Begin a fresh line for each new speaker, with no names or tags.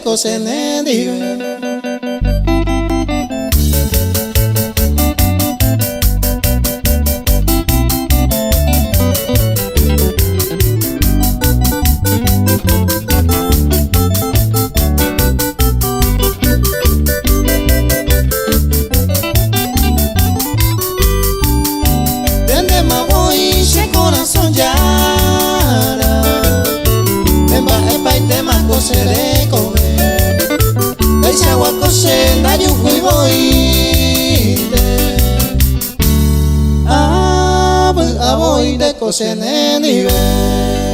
cosene dive. Dende maboy se corazón yara, emba epa y tema cosere come. Deisha wakose na yuhui boide. Aboy de cosene nive.